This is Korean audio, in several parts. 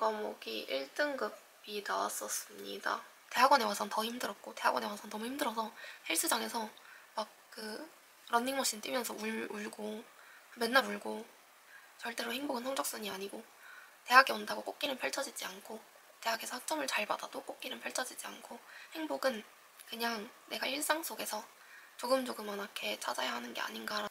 과목이 1등급이 나왔었습니다. 대학원에 와선 더 힘들었고, 대학원에 와선 너무 힘들어서 헬스장에서 막 러닝머신 뛰면서 울고 맨날 울고, 절대로 행복은 성적순이 아니고, 대학에 온다고 꽃길은 펼쳐지지 않고, 대학에서 학점을 잘 받아도 꽃길은 펼쳐지지 않고, 행복은 그냥 내가 일상 속에서 조금조그맣게 찾아야 하는 게 아닌가.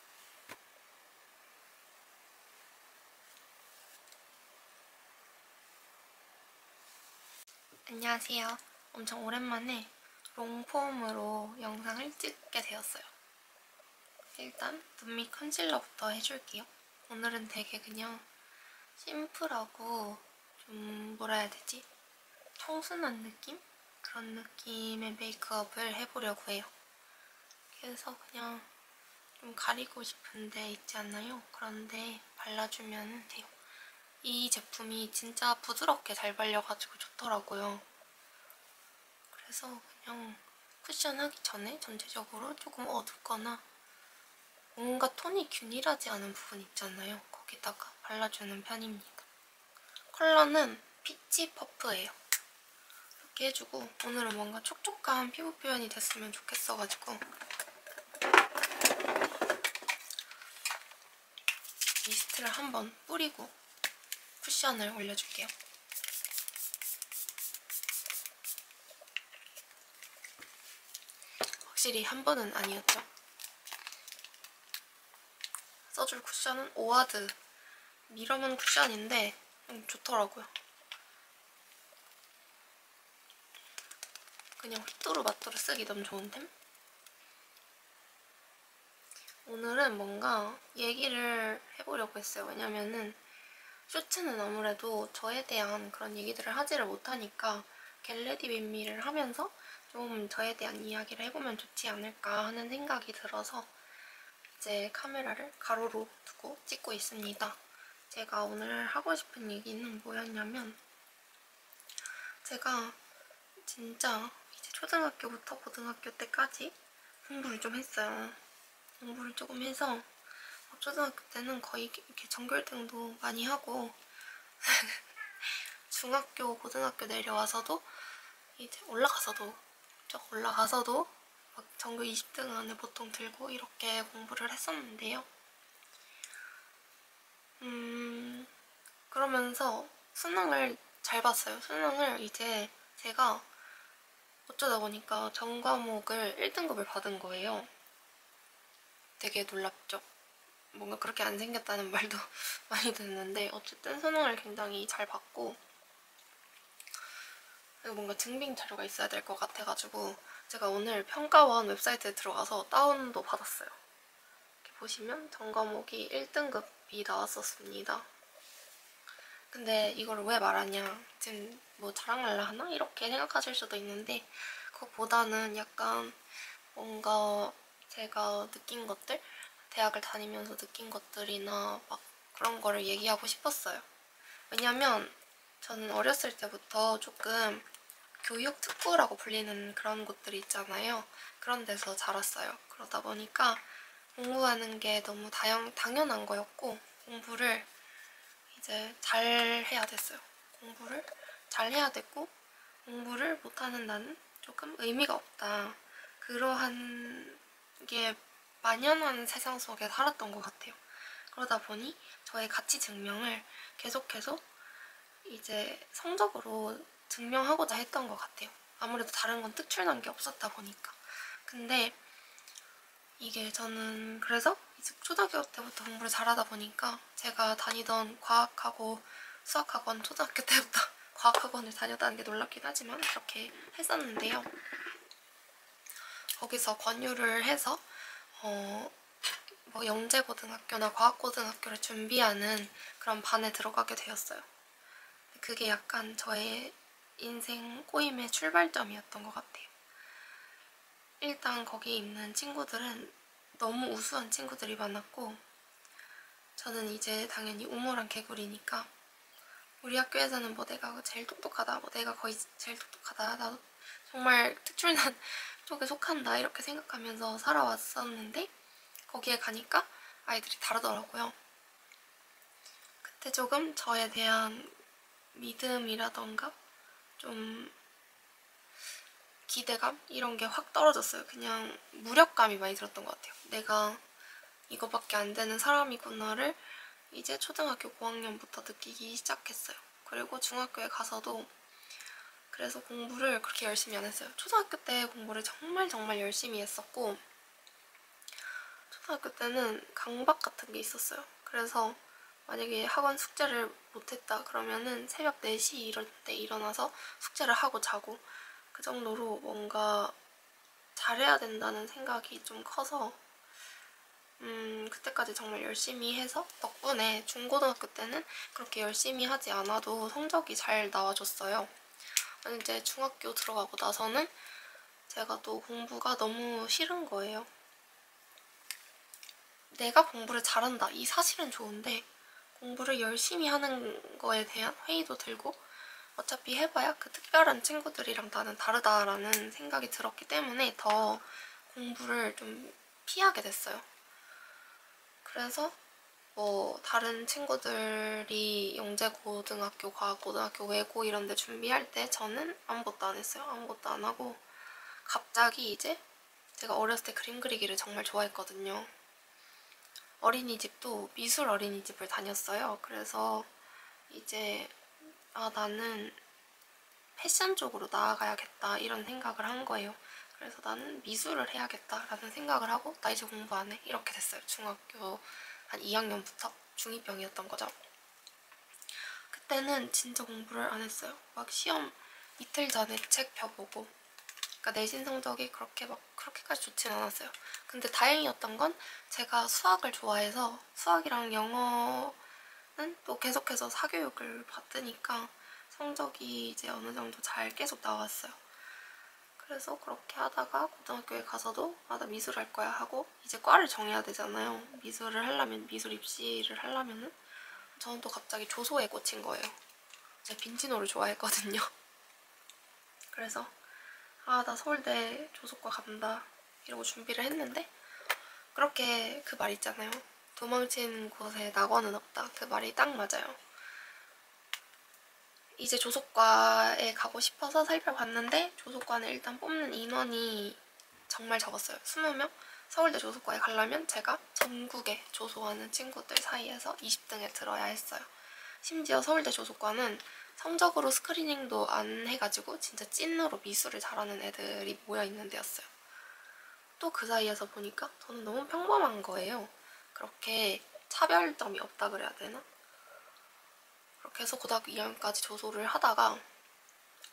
안녕하세요. 엄청 오랜만에 롱폼으로 영상을 찍게 되었어요. 일단 눈 밑 컨실러부터 해줄게요. 오늘은 되게 그냥 심플하고 좀 뭐라 해야 되지? 청순한 느낌? 그런 느낌의 메이크업을 해보려고 해요. 그래서 그냥 좀 가리고 싶은 데 있지 않나요? 그런데 발라주면 돼요. 이 제품이 진짜 부드럽게 잘 발려가지고 좋더라고요. 그래서 그냥 쿠션하기 전에 전체적으로 조금 어둡거나 뭔가 톤이 균일하지 않은 부분 있잖아요. 거기다가 발라주는 편입니다. 컬러는 피치 퍼프예요. 이렇게 해주고 오늘은 뭔가 촉촉한 피부 표현이 됐으면 좋겠어가지고 미스트를 한번 뿌리고 쿠션을 올려줄게요. 확실히 한 번은 아니었죠. 써줄 쿠션은 오아드 미러문 쿠션인데 좋더라고요. 그냥 휘뚜루마뚜루 쓰기 너무 좋은 템? 오늘은 뭔가 얘기를 해보려고 했어요. 왜냐면은 쇼츠는 아무래도 저에 대한 그런 얘기들을 하지를 못하니까 겟레디 윗미를 하면서 좀 저에 대한 이야기를 해보면 좋지 않을까 하는 생각이 들어서 이제 카메라를 가로로 두고 찍고 있습니다. 제가 오늘 하고 싶은 얘기는 뭐였냐면 제가 진짜 이제 초등학교부터 고등학교 때까지 공부를 좀 했어요. 공부를 조금 해서 초등학교 때는 거의 이렇게 전교 1등도 많이 하고 중학교, 고등학교 내려와서도 이제 올라가서도 막 전교 20등 안에 보통 들고 이렇게 공부를 했었는데요. 그러면서 수능을 잘 봤어요. 수능을 이제 제가 어쩌다 보니까 전 과목을 1등급을 받은 거예요. 되게 놀랍죠? 뭔가 그렇게 안 생겼다는 말도 많이 듣는데 어쨌든 수능을 굉장히 잘 봤고 그리고 뭔가 증빙 자료가 있어야 될 것 같아가지고 제가 오늘 평가원 웹사이트에 들어가서 다운도 받았어요. 이렇게 보시면 전 과목이 1등급이 나왔었습니다. 근데 이걸 왜 말하냐, 지금 뭐 자랑할라 하나? 이렇게 생각하실 수도 있는데 그것보다는 약간 뭔가 제가 느낀 것들, 대학을 다니면서 느낀 것들이나 막 그런 거를 얘기하고 싶었어요. 왜냐면 저는 어렸을 때부터 조금 교육 특구라고 불리는 그런 곳들이 있잖아요. 그런 데서 자랐어요. 그러다 보니까 공부하는 게 너무 당연한 거였고 공부를 이제 잘 해야 됐어요. 공부를 잘 해야 됐고 공부를 못하는 나는 조금 의미가 없다. 그러한 게 만연한 세상 속에 살았던 것 같아요. 그러다 보니 저의 가치 증명을 계속해서 이제 성적으로 증명하고자 했던 것 같아요. 아무래도 다른 건 특출난 게 없었다 보니까. 근데 이게 저는 그래서 초등학교 때부터 공부를 잘하다 보니까 제가 다니던 과학하고 수학학원 초등학교 때부터 과학학원을 다녔다는 게 놀랍긴 하지만 그렇게 했었는데요. 거기서 권유를 해서 뭐 영재고등학교나 과학고등학교를 준비하는 그런 반에 들어가게 되었어요. 그게 약간 저의 인생 꼬임의 출발점이었던 것 같아요. 일단 거기 있는 친구들은 너무 우수한 친구들이 많았고 저는 이제 당연히 우물한 개구리니까 우리 학교에서는 뭐 내가 제일 똑똑하다, 뭐 내가 거의 제일 똑똑하다, 나도 정말 특출난 쪽에 속한다 이렇게 생각하면서 살아왔었는데 거기에 가니까 아이들이 다르더라고요. 그때 조금 저에 대한 믿음이라던가 좀 기대감? 이런 게 확 떨어졌어요. 그냥 무력감이 많이 들었던 것 같아요. 내가 이거밖에 안 되는 사람이구나를 이제 초등학교 고학년부터 느끼기 시작했어요. 그리고 중학교에 가서도 그래서 공부를 그렇게 열심히 안 했어요. 초등학교 때 공부를 정말 열심히 했었고 초등학교 때는 강박 같은 게 있었어요. 그래서 만약에 학원 숙제를 못했다 그러면은 새벽 4시 이럴 때 일어나서 숙제를 하고 자고 그 정도로 뭔가 잘해야 된다는 생각이 좀 커서 그때까지 정말 열심히 해서 덕분에 중고등학교 때는 그렇게 열심히 하지 않아도 성적이 잘 나와줬어요. 이제 중학교 들어가고 나서는 제가 또 공부가 너무 싫은 거예요. 내가 공부를 잘한다 이 사실은 좋은데 공부를 열심히 하는 거에 대한 회의도 들고 어차피 해봐야 그 특별한 친구들이랑 나는 다르다라는 생각이 들었기 때문에 더 공부를 좀 피하게 됐어요. 그래서 뭐 다른 친구들이 영재고등학교, 과학고등학교, 외고 이런 데 준비할 때 저는 아무것도 안 했어요. 아무것도 안 하고 갑자기 이제 제가 어렸을 때 그림 그리기를 정말 좋아했거든요. 어린이집도 미술 어린이집을 다녔어요. 그래서 이제 나는 패션 쪽으로 나아가야겠다 이런 생각을 한 거예요. 그래서 나는 미술을 해야겠다라는 생각을 하고 나 이제 공부 안 해 이렇게 됐어요. 중학교 한 2학년부터 중2병이었던 거죠. 그때는 진짜 공부를 안 했어요. 막 시험 이틀 전에 책 펴보고 그러니까 내신 성적이 그렇게까지 좋진 않았어요. 근데 다행이었던 건 제가 수학을 좋아해서 수학이랑 영어는 또 계속해서 사교육을 받으니까 성적이 이제 어느 정도 잘 계속 나왔어요. 그래서 그렇게 하다가 고등학교에 가서도 나 미술 할 거야 하고 이제 과를 정해야 되잖아요. 미술을 하려면 미술 입시를 하려면은 저는 또 갑자기 조소에 꽂힌 거예요. 제가 빈지노를 좋아했거든요. 그래서 나 서울대 조소과 간다 이러고 준비를 했는데 그렇게 그 말 있잖아요. 도망친 곳에 낙원은 없다. 그 말이 딱 맞아요. 이제 조속과에 가고 싶어서 살펴봤는데 조속과는 일단 뽑는 인원이 정말 적었어요. 20명? 서울대 조속과에 가려면 제가 전국에 조소하는 친구들 사이에서 20등에 들어야 했어요. 심지어 서울대 조속과는 성적으로 스크리닝도 안 해가지고 진짜 찐으로 미술을 잘하는 애들이 모여있는 데였어요. 또 그 사이에서 보니까 저는 너무 평범한 거예요. 그렇게 차별점이 없다 그래야 되나? 그렇게 해서 고등학교 2학년까지 조소를 하다가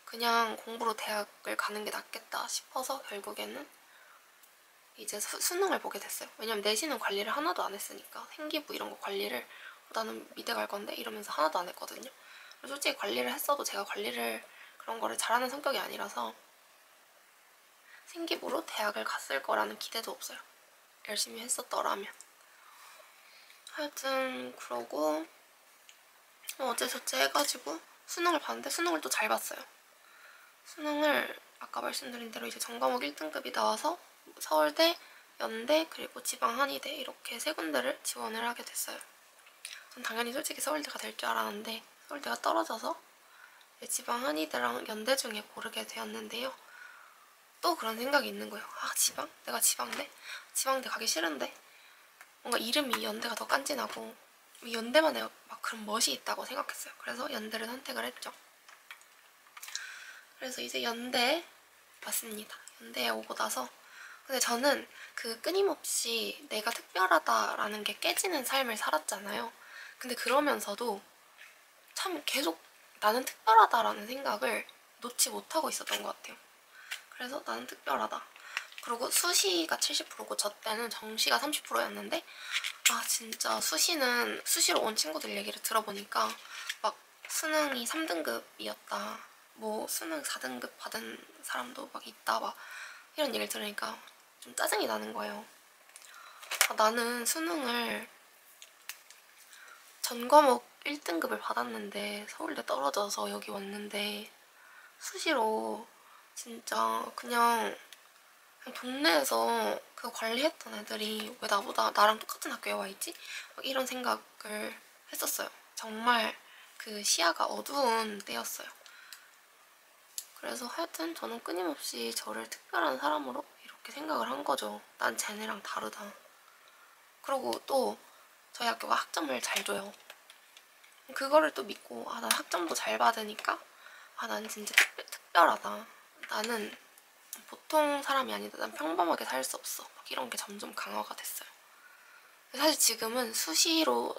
그냥 공부로 대학을 가는 게 낫겠다 싶어서 결국에는 이제 수능을 보게 됐어요. 왜냐면 내신은 관리를 하나도 안 했으니까 생기부 이런 거 관리를 나는 미대 갈 건데 이러면서 하나도 안 했거든요. 솔직히 관리를 했어도 제가 관리를 그런 거를 잘하는 성격이 아니라서 생기부로 대학을 갔을 거라는 기대도 없어요. 열심히 했었더라면. 하여튼 그러고 어째저째 해가지고 수능을 봤는데 수능을 또 잘 봤어요. 수능을 아까 말씀드린 대로 이제 전과목 1등급이 나와서 서울대, 연대, 그리고 지방 한의대 이렇게 세 군데를 지원을 하게 됐어요. 전 당연히 솔직히 서울대가 될 줄 알았는데 서울대가 떨어져서 지방 한의대랑 연대 중에 고르게 되었는데요. 또 그런 생각이 있는 거예요. 지방? 내가 지방대? 지방대 가기 싫은데 뭔가 이름이 연대가 더 깐진하고 연대만에 막 그런 멋이 있다고 생각했어요. 그래서 연대를 선택을 했죠. 그래서 이제 연대에 왔습니다. 연대에 오고 나서 근데 저는 그 끊임없이 내가 특별하다라는 게 깨지는 삶을 살았잖아요. 근데 그러면서도 참 계속 나는 특별하다라는 생각을 놓지 못하고 있었던 것 같아요. 그래서 나는 특별하다. 그리고 수시가 70%고 저 때는 정시가 30%였는데 진짜 수시로 온 친구들 얘기를 들어보니까 막 수능이 3등급이었다. 뭐 수능 4등급 받은 사람도 막 있다. 막 이런 얘기를 들으니까 좀 짜증이 나는 거예요. 나는 수능을 전 과목 1등급을 받았는데 서울대 떨어져서 여기 왔는데 수시로 진짜 그냥 동네에서 그 관리했던 애들이 왜 나랑 똑같은 학교에 와있지? 막 이런 생각을 했었어요. 정말 그 시야가 어두운 때였어요. 그래서 하여튼 저는 끊임없이 저를 특별한 사람으로 이렇게 생각을 한 거죠. 난 쟤네랑 다르다. 그리고 또 저희 학교가 학점을 잘 줘요. 그거를 또 믿고 난 학점도 잘 받으니까 난 진짜 특별하다. 나는 보통 사람이 아니다. 난 평범하게 살 수 없어. 막 이런 게 점점 강화가 됐어요. 사실 지금은 수시로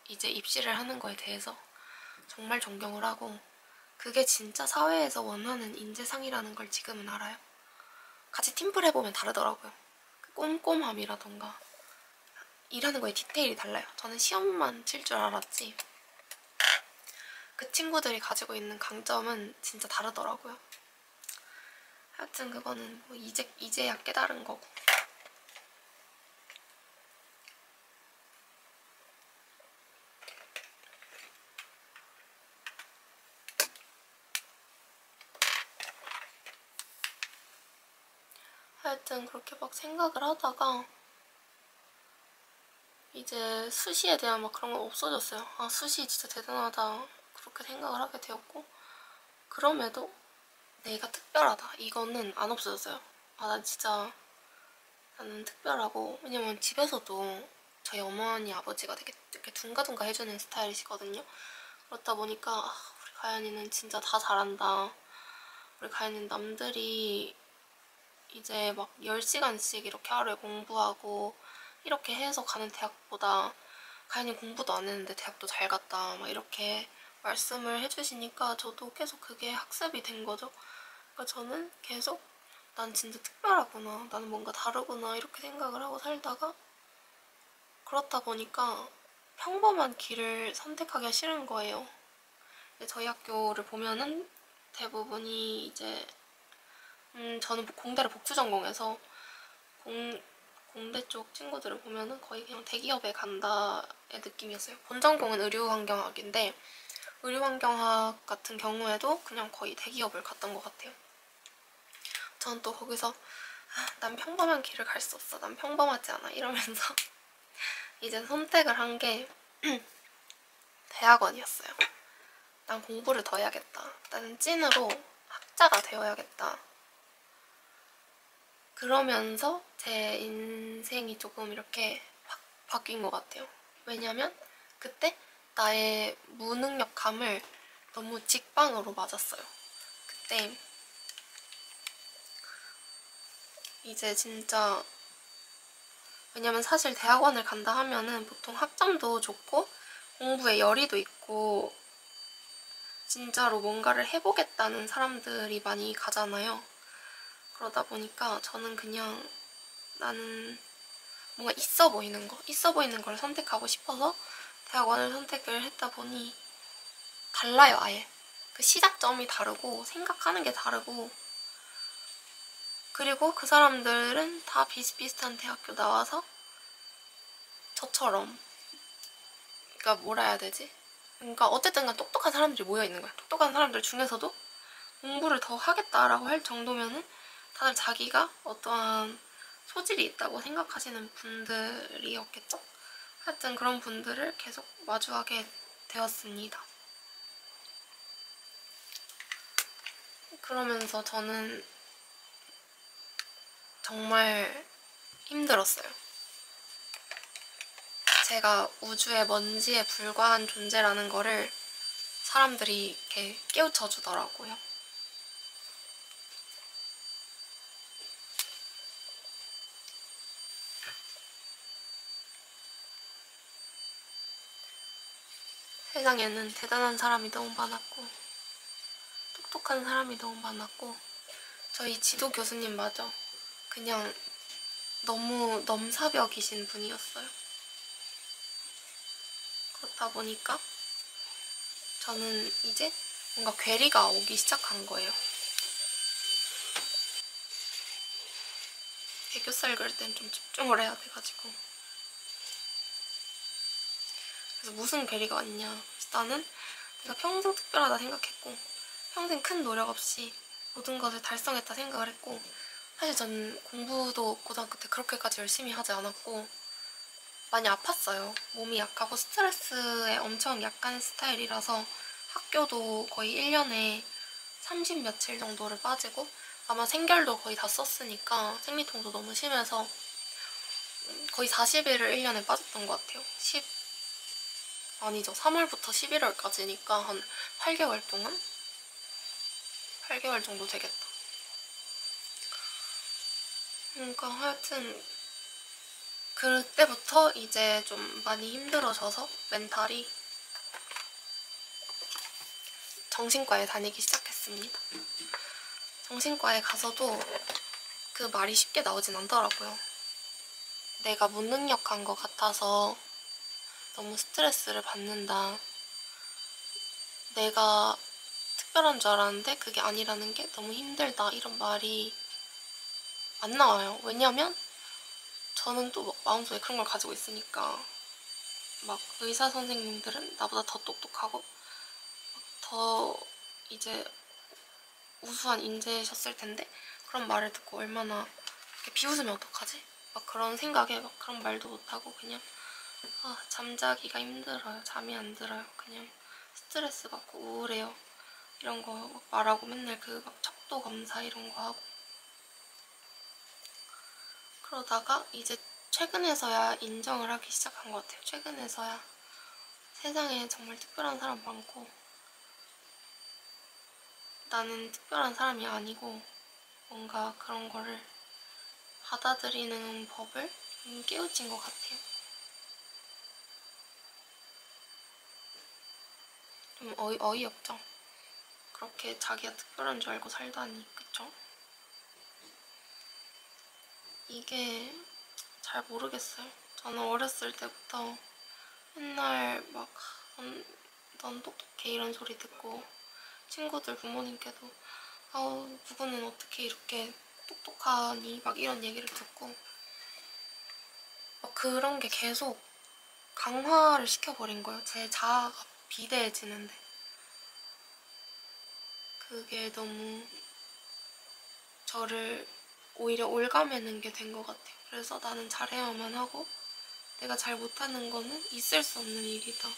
이제 입시를 하는 거에 대해서 정말 존경을 하고 그게 진짜 사회에서 원하는 인재상이라는 걸 지금은 알아요. 같이 팀플 해보면 다르더라고요. 그 꼼꼼함이라던가 일하는 거에 디테일이 달라요. 저는 시험만 칠 줄 알았지 그 친구들이 가지고 있는 강점은 진짜 다르더라고요. 하여튼 그거는 뭐 이제야 깨달은 거고. 하여튼 그렇게 막 생각을 하다가 이제 수시에 대한 막 그런 건 없어졌어요. 수시 진짜 대단하다 그렇게 생각을 하게 되었고 그럼에도 내가 특별하다 이거는 안 없어졌어요. 난 진짜 나는 특별하고 왜냐면 집에서도 저희 어머니 아버지가 되게 이렇게 둥가둥가 해주는 스타일이시거든요. 그렇다 보니까 우리 가연이는 진짜 다 잘한다. 우리 가연이는 남들이 이제 막 10시간씩 이렇게 하루에 공부하고 이렇게 해서 가는 대학보다 가연이 공부도 안 했는데 대학도 잘 갔다 막 이렇게 말씀을 해주시니까 저도 계속 그게 학습이 된 거죠. 그러니까 저는 계속 난 진짜 특별하구나, 나는 뭔가 다르구나 이렇게 생각을 하고 살다가 그렇다 보니까 평범한 길을 선택하기가 싫은 거예요. 저희 학교를 보면은 대부분이 이제 저는 공대를 복수 전공해서 공대 쪽 친구들을 보면은 거의 그냥 대기업에 간다의 느낌이었어요. 본 전공은 의료환경학인데 의료환경학 같은 경우에도 그냥 거의 대기업을 갔던 것 같아요. 저는 또 거기서 난 평범한 길을 갈 수 없어, 난 평범하지 않아 이러면서 이제 선택을 한 게 대학원이었어요. 난 공부를 더 해야겠다. 나는 찐으로 학자가 되어야겠다. 그러면서 제 인생이 조금 이렇게 바뀐 것 같아요. 왜냐면 그때 나의 무능력감을 너무 직방으로 맞았어요. 그때 이제 진짜 왜냐면 사실 대학원을 간다 하면은 보통 학점도 좋고 공부에 열의도 있고 진짜로 뭔가를 해보겠다는 사람들이 많이 가잖아요. 그러다 보니까 저는 그냥 나는 뭔가 있어 보이는 걸 선택하고 싶어서 대학원을 선택을 했다 보니 달라요, 아예. 그 시작점이 다르고 생각하는 게 다르고 그리고 그 사람들은 다 비슷비슷한 대학교 나와서 저처럼 그러니까 뭐라 해야 되지? 그러니까 어쨌든 간 똑똑한 사람들이 모여있는 거야. 똑똑한 사람들 중에서도 공부를 더 하겠다라고 할 정도면은 다들 자기가 어떠한 소질이 있다고 생각하시는 분들이었겠죠? 하여튼 그런 분들을 계속 마주하게 되었습니다. 그러면서 저는 정말 힘들었어요. 제가 우주의 먼지에 불과한 존재라는 거를 사람들이 이렇게 깨우쳐 주더라고요. 세상에는 대단한 사람이 너무 많았고 똑똑한 사람이 너무 많았고 저희 지도 교수님마저 그냥 너무 넘사벽이신 분이었어요. 그렇다 보니까 저는 이제 뭔가 괴리가 오기 시작한 거예요. 애교살 그릴 땐 좀 집중을 해야 돼가지고 그래서 무슨 괴리가 왔냐, 그래서 나는 내가 평생 특별하다 생각했고 평생 큰 노력 없이 모든 것을 달성했다 생각을 했고 사실 저는 공부도 고등학교 때 그렇게까지 열심히 하지 않았고 많이 아팠어요. 몸이 약하고 스트레스에 엄청 약한 스타일이라서 학교도 거의 1년에 30 며칠 정도를 빠지고 아마 생결도 거의 다 썼으니까 생리통도 너무 심해서 거의 40일을 1년에 빠졌던 것 같아요. 아니죠. 3월부터 11월까지니까 한 8개월 동안? 8개월 정도 되겠다. 그러니까 하여튼 그때부터 이제 좀 많이 힘들어져서 멘탈이 정신과에 다니기 시작했습니다. 정신과에 가서도 그 말이 쉽게 나오진 않더라고요. 내가 무능력한 것 같아서 너무 스트레스를 받는다. 내가 특별한 줄 알았는데 그게 아니라는 게 너무 힘들다. 이런 말이 안 나와요. 왜냐면 저는 또 마음속에 그런 걸 가지고 있으니까 막 의사 선생님들은 나보다 더 똑똑하고 더 이제 우수한 인재셨을 텐데 그런 말을 듣고 얼마나 비웃으면 어떡하지? 막 그런 생각에 막 그런 말도 못하고 그냥 잠자기가 힘들어요. 잠이 안 들어요. 그냥 스트레스 받고 우울해요. 이런 거 막 말하고 맨날 그 막 척도 검사 이런 거 하고 그러다가 이제 최근에서야 인정을 하기 시작한 것 같아요. 최근에서야 세상에 정말 특별한 사람 많고 나는 특별한 사람이 아니고 뭔가 그런 거를 받아들이는 법을 깨우친 것 같아요. 좀 어이없죠? 그렇게 자기가 특별한 줄 알고 살다니, 그쵸? 이게 잘 모르겠어요. 저는 어렸을 때부터 맨날 막 넌 똑똑해 이런 소리 듣고 친구들 부모님께도 아우 누구는 어떻게 이렇게 똑똑하니 막 이런 얘기를 듣고 막 그런 게 계속 강화를 시켜버린 거예요. 제 자아가 비대해지는데 그게 너무 저를 오히려 올가매는 게 된 것 같아요. 그래서 나는 잘해야만 하고 내가 잘 못하는 거는 있을 수 없는 일이다.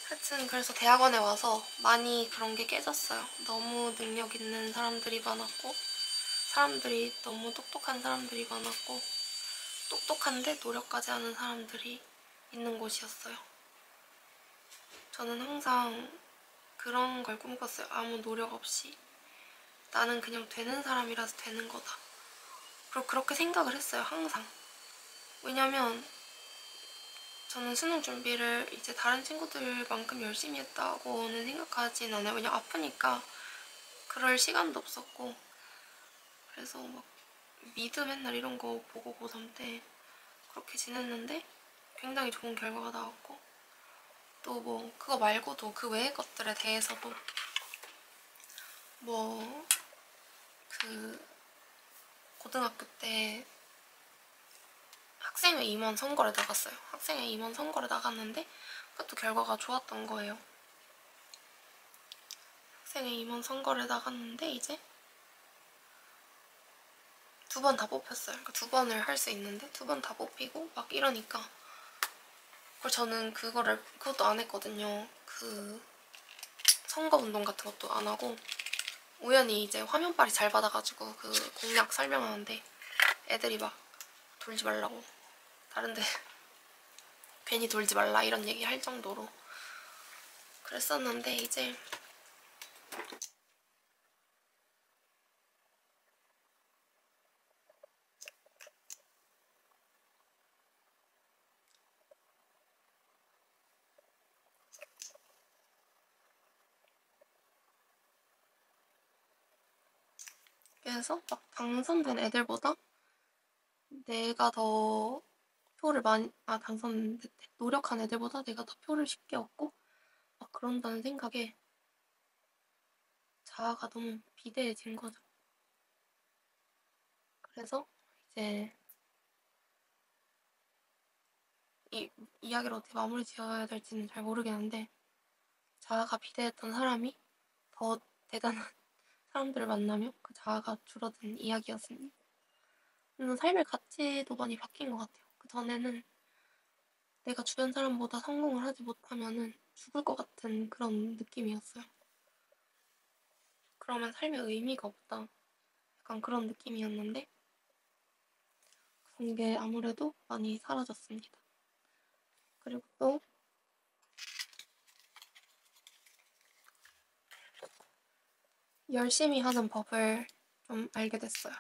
하여튼 그래서 대학원에 와서 많이 그런 게 깨졌어요. 너무 능력 있는 사람들이 많았고 사람들이 너무 똑똑한 사람들이 많았고 똑똑한데 노력까지 하는 사람들이 있는 곳이었어요. 저는 항상 그런 걸 꿈꿨어요. 아무 노력 없이 나는 그냥 되는 사람이라서 되는 거다. 그리고 그렇게 생각을 했어요. 항상. 왜냐면 저는 수능 준비를 이제 다른 친구들만큼 열심히 했다고는 생각하진 않아요. 왜냐면 아프니까 그럴 시간도 없었고 그래서 막 미드 맨날 이런 거 보고 고3 때 그렇게 지냈는데 굉장히 좋은 결과가 나왔고 또 뭐 그거 말고도 그 외의 것들에 대해서도 뭐 그 고등학교 때 학생회 임원 선거를 나갔어요. 학생회 임원 선거를 나갔는데 그것도 결과가 좋았던 거예요. 학생회 임원 선거를 나갔는데 이제 2번 다 뽑혔어요. 그러니까 2번을 할 수 있는데 2번 다 뽑히고 막 이러니까 그걸 저는 그것도 안 했거든요. 그 선거운동 같은 것도 안 하고 우연히 이제 화면빨이 잘 받아가지고 그 공약 설명하는데 애들이 막 돌지 말라고 다른데 괜히 돌지 말라 이런 얘기 할 정도로 그랬었는데 이제 그래서 막 당선된 애들보다 내가 더 표를 많이 노력한 애들보다 내가 더 표를 쉽게 얻고 막 그런다는 생각에 자아가 너무 비대해진 거죠. 그래서 이제 이 이야기를 어떻게 마무리 지어야 될지는 잘 모르겠는데 자아가 비대했던 사람이 더 대단한 사람들을 만나며 그 자아가 줄어든 이야기였습니다. 그래서 삶의 가치도 많이 바뀐 것 같아요. 그 전에는 내가 주변 사람보다 성공을 하지 못하면은 죽을 것 같은 그런 느낌이었어요. 그러면 삶의 의미가 없다. 약간 그런 느낌이었는데 그런 게 아무래도 많이 사라졌습니다. 그리고 또 열심히 하는 법을 좀 알게 됐어요.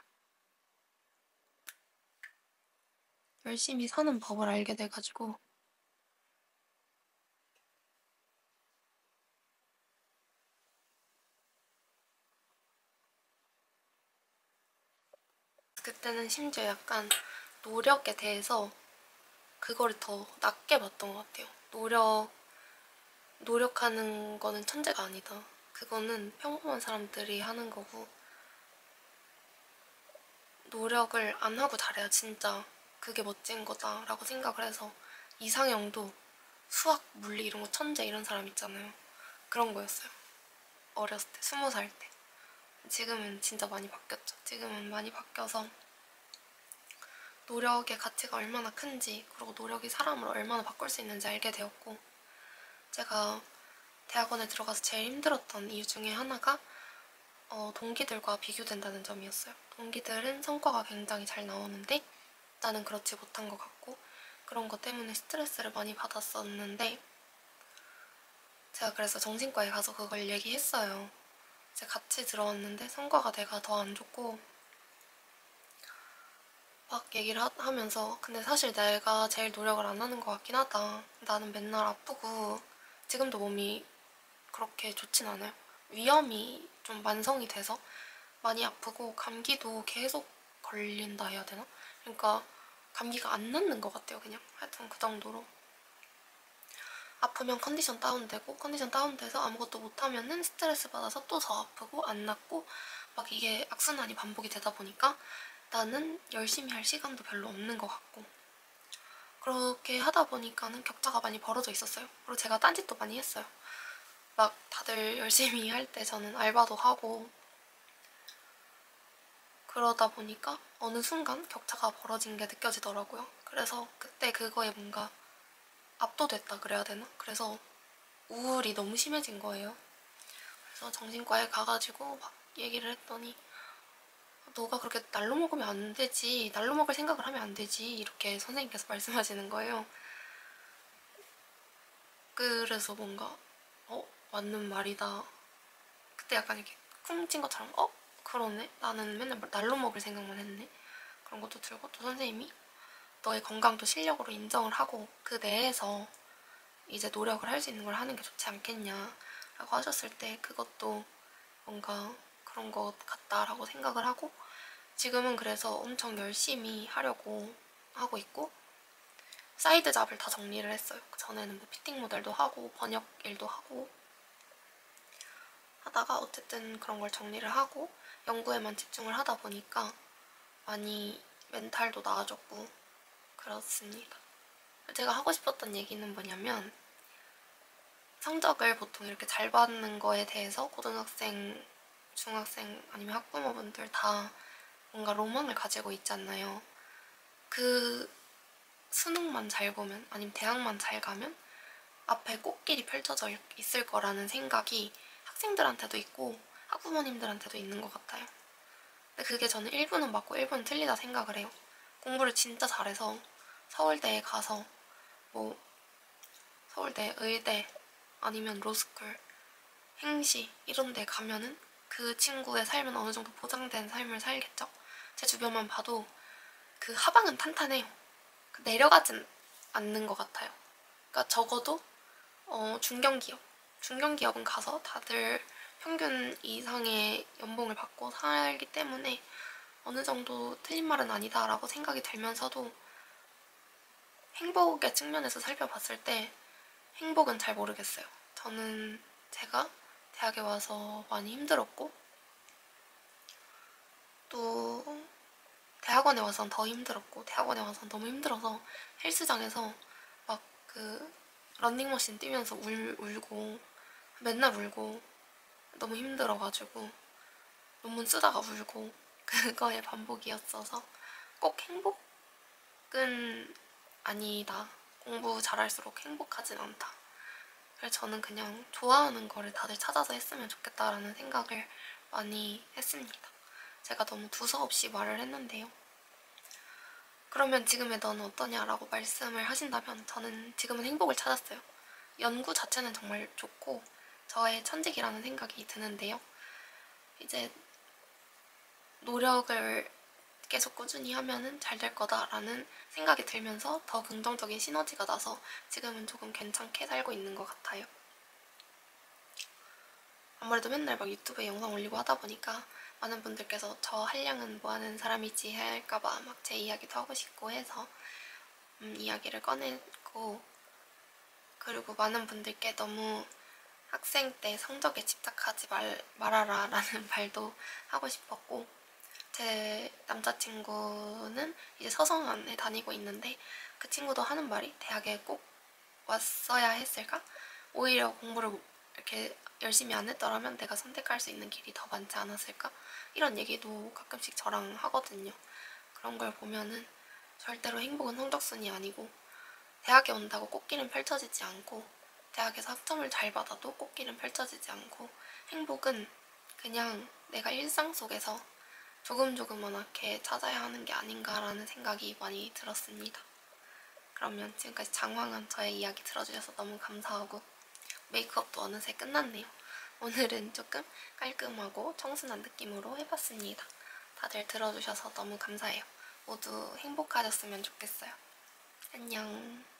열심히 사는 법을 알게 돼가지고 그때는 심지어 약간 노력에 대해서 그거를 더 낮게 봤던 것 같아요. 노력하는 거는 천재가 아니다. 그거는 평범한 사람들이 하는 거고 노력을 안 하고 잘해야 진짜 그게 멋진 거다라고 생각을 해서 이상형도 수학, 물리 이런 거 천재 이런 사람 있잖아요. 그런 거였어요. 어렸을 때, 20살 때. 지금은 진짜 많이 바뀌었죠. 지금은 많이 바뀌어서 노력의 가치가 얼마나 큰지 그리고 노력이 사람을 얼마나 바꿀 수 있는지 알게 되었고 제가 대학원에 들어가서 제일 힘들었던 이유 중에 하나가 동기들과 비교된다는 점이었어요. 동기들은 성과가 굉장히 잘 나오는데 나는 그렇지 못한 것 같고 그런 것 때문에 스트레스를 많이 받았었는데 제가 그래서 정신과에 가서 그걸 얘기했어요. 제가 같이 들어왔는데 성과가 내가 더 안 좋고 막 얘기를 하면서 근데 사실 내가 제일 노력을 안 하는 것 같긴 하다. 나는 맨날 아프고 지금도 몸이 그렇게 좋진 않아요. 위염이 좀 만성이 돼서 많이 아프고 감기도 계속 걸린다 해야 되나? 그러니까 감기가 안 낫는 것 같아요. 그냥 하여튼 그 정도로 아프면 컨디션 다운되고 컨디션 다운돼서 아무것도 못하면은 스트레스 받아서 또 더 아프고 안 낫고 막 이게 악순환이 반복이 되다 보니까 나는 열심히 할 시간도 별로 없는 것 같고 그렇게 하다 보니까는 격차가 많이 벌어져 있었어요. 그리고 제가 딴짓도 많이 했어요. 막 다들 열심히 할 때 저는 알바도 하고 그러다 보니까 어느 순간 격차가 벌어진 게 느껴지더라고요. 그래서 그때 그거에 뭔가 압도됐다 그래야 되나? 그래서 우울이 너무 심해진 거예요. 그래서 정신과에 가가지고 막 얘기를 했더니 너가 그렇게 날로 먹으면 안 되지. 날로 먹을 생각을 하면 안 되지. 이렇게 선생님께서 말씀하시는 거예요. 그래서 뭔가 맞는 말이다. 그때 약간 이렇게 쿵 찐 것처럼 그러네. 나는 맨날 날로 먹을 생각만 했네. 그런 것도 들고 또 선생님이 너의 건강도 실력으로 인정을 하고 그 내에서 이제 노력을 할 수 있는 걸 하는 게 좋지 않겠냐라고 하셨을 때 그것도 뭔가 그런 것 같다라고 생각을 하고 지금은 그래서 엄청 열심히 하려고 하고 있고 사이드 잡을 다 정리를 했어요. 전에는 뭐 피팅 모델도 하고 번역 일도 하고 하다가 어쨌든 그런 걸 정리를 하고 연구에만 집중을 하다 보니까 많이 멘탈도 나아졌고 그렇습니다. 제가 하고 싶었던 얘기는 뭐냐면 성적을 보통 이렇게 잘 받는 거에 대해서 고등학생, 중학생 아니면 학부모분들 다 뭔가 로망을 가지고 있잖아요. 그 수능만 잘 보면 아니면 대학만 잘 가면 앞에 꽃길이 펼쳐져 있을 거라는 생각이 학생들한테도 있고 학부모님들한테도 있는 것 같아요. 근데 그게 저는 1분은 맞고 1분은 틀리다 생각을 해요. 공부를 진짜 잘해서 서울대에 가서 뭐 서울대, 의대 아니면 로스쿨, 행시 이런 데 가면은 그 친구의 삶은 어느 정도 보장된 삶을 살겠죠? 제 주변만 봐도 그 하방은 탄탄해요. 내려가진 않는 것 같아요. 그러니까 적어도 중견기업은 가서 다들 평균 이상의 연봉을 받고 살기 때문에 어느 정도 틀린 말은 아니다라고 생각이 들면서도 행복의 측면에서 살펴봤을 때 행복은 잘 모르겠어요. 저는 제가 대학에 와서 많이 힘들었고 또 대학원에 와서는 더 힘들었고 대학원에 와서는 너무 힘들어서 헬스장에서 막 그 런닝머신 뛰면서 울고 맨날 울고 너무 힘들어가지고 논문 쓰다가 울고 그거의 반복이었어서 꼭 행복은 아니다. 공부 잘할수록 행복하진 않다. 그래서 저는 그냥 좋아하는 거를 다들 찾아서 했으면 좋겠다라는 생각을 많이 했습니다. 제가 너무 두서없이 말을 했는데요. 그러면 지금의 너는 어떠냐라고 말씀을 하신다면 저는 지금은 행복을 찾았어요. 연구 자체는 정말 좋고 저의 천직이라는 생각이 드는데요. 이제 노력을 계속 꾸준히 하면은 잘 될 거다라는 생각이 들면서 더 긍정적인 시너지가 나서 지금은 조금 괜찮게 살고 있는 것 같아요. 아무래도 맨날 막 유튜브에 영상 올리고 하다 보니까 많은 분들께서 저 한량은 뭐 하는 사람이지 할까봐 막 제 이야기도 하고 싶고 해서 이야기를 꺼내고, 그리고 많은 분들께 너무 학생 때 성적에 집착하지 말아라 라는 말도 하고 싶었고, 제 남자친구는 이제 서성안에 다니고 있는데 그 친구도 하는 말이 대학에 꼭 왔어야 했을까? 오히려 공부를 이렇게 열심히 안 했더라면 내가 선택할 수 있는 길이 더 많지 않았을까? 이런 얘기도 가끔씩 저랑 하거든요. 그런 걸 보면은 절대로 행복은 성적순이 아니고, 대학에 온다고 꽃길은 펼쳐지지 않고, 대학에서 학점을 잘 받아도 꽃길은 펼쳐지지 않고, 행복은 그냥 내가 일상 속에서 조금조금만하게 찾아야 하는 게 아닌가라는 생각이 많이 들었습니다. 그러면 지금까지 장황한 저의 이야기 들어주셔서 너무 감사하고, 메이크업도 어느새 끝났네요. 오늘은 조금 깔끔하고 청순한 느낌으로 해봤습니다. 다들 들어주셔서 너무 감사해요. 모두 행복하셨으면 좋겠어요. 안녕.